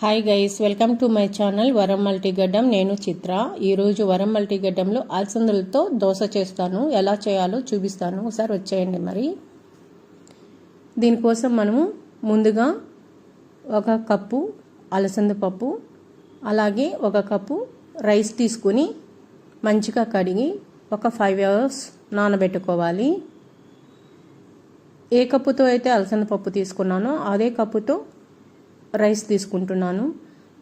Hi guys, welcome to my channel వరం మల్టీగడ్డం. నేను చిత్ర. ఈరోజు వరం మల్టీగడ్డంలో అలసందలతో దోశ చేస్తాను. ఎలా చేయాలో చూపిస్తాను, ఒకసారి వచ్చేయండి. మరి దీనికోసం మనము ముందుగా 1 కప్పు అలసంద పప్పు, అలాగే 1 కప్పు రైస్ తీసుకుని మంచిగా కడిగి ఒక 5 అవర్స్ నానబెట్టుకోవాలి. ఏ కప్పుతో అయితే అలసంద పప్పు తీసుకున్నానో అదే కప్పుతో రైస్ తీసుకుంటున్నాను.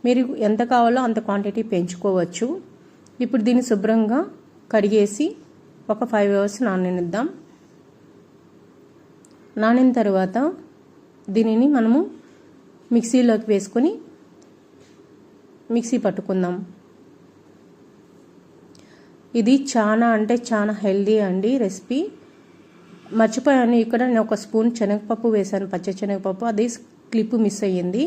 మీరు ఎంత కావాలో అంత క్వాంటిటీ పెంచుకోవచ్చు. ఇప్పుడు దీన్ని శుభ్రంగా కడిగేసి ఒక 5 అవర్స్ నాననిద్దాం. నానిన తర్వాత దీనిని మనము మిక్సీలోకి వేసుకొని మిక్సీ పట్టుకుందాం. ఇది చాలా హెల్దీ అండి రెసిపీ. మర్చిపోయాను, ఇక్కడ నేను 1 స్పూన్ శనగపప్పు వేసాను, పచ్చ శనగపప్పు. అది క్లిప్ మిస్ అయ్యింది.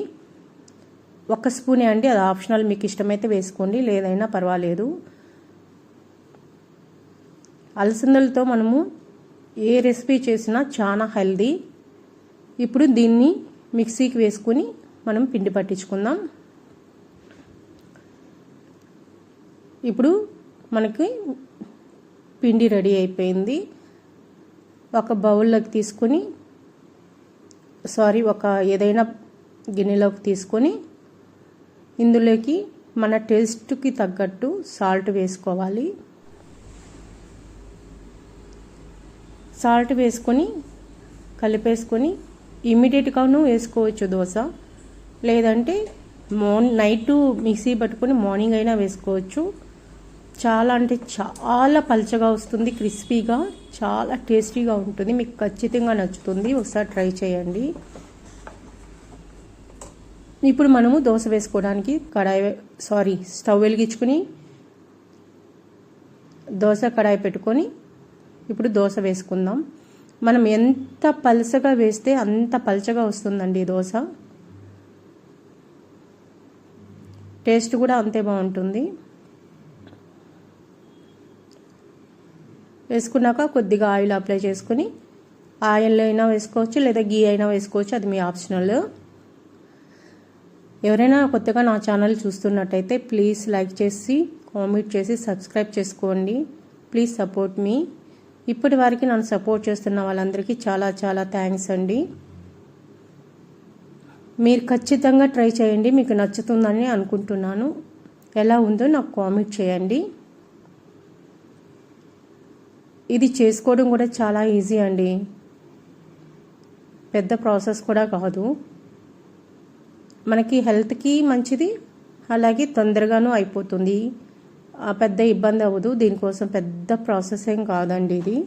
1 స్పూనే అండి, అది ఆప్షనల్, మీకు ఇష్టమైతే వేసుకోండి, లేదైనా పర్వాలేదు. అలసందలతో మనము ఏ రెసిపీ చేసినా చాలా హెల్దీ. ఇప్పుడు దీన్ని మిక్సీకి వేసుకొని మనం పిండి పట్టించుకుందాం. ఇప్పుడు మనకి పిండి రెడీ అయిపోయింది. ఒక బౌల్లోకి తీసుకొని ఒక ఏదైనా గిన్నెలోకి తీసుకొని ఇందులోకి మన టేస్ట్కి తగ్గట్టు సాల్ట్ వేసుకోవాలి. సాల్ట్ వేసుకొని కలిపేసుకొని ఇమ్మీడియట్గాను వేసుకోవచ్చు దోశ, లేదంటే నైట్ మిక్సీ పట్టుకొని మార్నింగ్ అయినా వేసుకోవచ్చు. చాలా పల్చగా వస్తుంది, క్రిస్పీగా, చాలా టేస్టీగా ఉంటుంది. మీకు ఖచ్చితంగా నచ్చుతుంది, ఒకసారి ట్రై చేయండి. ఇప్పుడు మనము దోశ వేసుకోవడానికి స్టవ్ వెలిగించుకొని దోశ కడాయి పెట్టుకొని ఇప్పుడు దోశ వేసుకుందాం. మనం ఎంత పల్చగా వేస్తే అంత పల్చగా వస్తుందండి దోశ. టేస్ట్ కూడా అంతే బాగుంటుంది. వేసుకున్నాక కొద్దిగా ఆయిల్ అప్లై చేసుకుని ఆయిల్ అయినా వేసుకోవచ్చు, లేదా గీ అయినా వేసుకోవచ్చు, అది మీ ఆప్షనల్. ఎవరైనా కొత్తగా నా ఛానల్ చూస్తున్నట్టయితే ప్లీజ్ లైక్ చేసి, కామెంట్ చేసి, సబ్స్క్రైబ్ చేసుకోండి. ప్లీజ్ సపోర్ట్ మీ. ఇప్పటి వరకు నన్ను సపోర్ట్ చేస్తున్న వాళ్ళందరికీ చాలా థ్యాంక్స్ అండి. మీరు ఖచ్చితంగా ట్రై చేయండి, మీకు నచ్చుతుందని అనుకుంటున్నాను. ఎలా ఉందో నాకు కామెంట్ చేయండి. ఇది చేసుకోవడం కూడా చాలా ఈజీ అండి, పెద్ద ప్రాసెస్ కూడా కాదు. మనకి హెల్త్కి మంచిది, అలాగే తొందరగానూ అయిపోతుంది, పెద్ద ఇబ్బంది అవ్వదు. దీనికోసం పెద్ద ప్రాసెస్ ఏం కాదండి ఇది.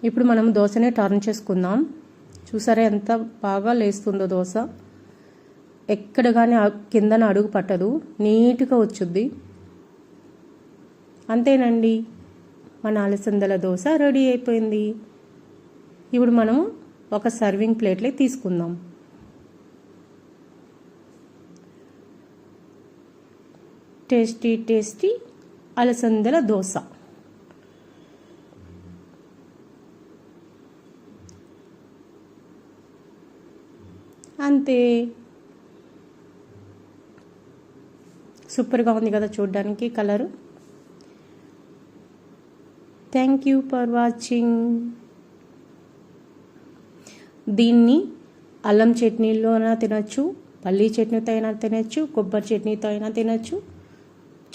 ఇప్పుడు మనం దోశని టర్న్ చేసుకుందాం. చూసారా ఎంత బాగా లేస్తుందో దోశ. ఎక్కడ కానీ కిందన అడుగు పట్టదు, నీట్గా వచ్చుద్ది. అంతేనండి, మన అలసందల దోశ రెడీ అయిపోయింది. ఇప్పుడు మనము ఒక సర్వింగ్ ప్లేట్లో తీసుకుందాం. టేస్టీ అలసందల దోశ. అంతే, సూపర్గా ఉంది కదా చూడడానికి colour. Thank you for watching. దీన్ని అల్లం చట్నీలో అయినా తినచ్చు, పల్లీ చట్నీతో అయినా తినచ్చు, కొబ్బరి చట్నీతో అయినా తినచ్చు.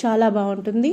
చాలా బాగుంటుంది.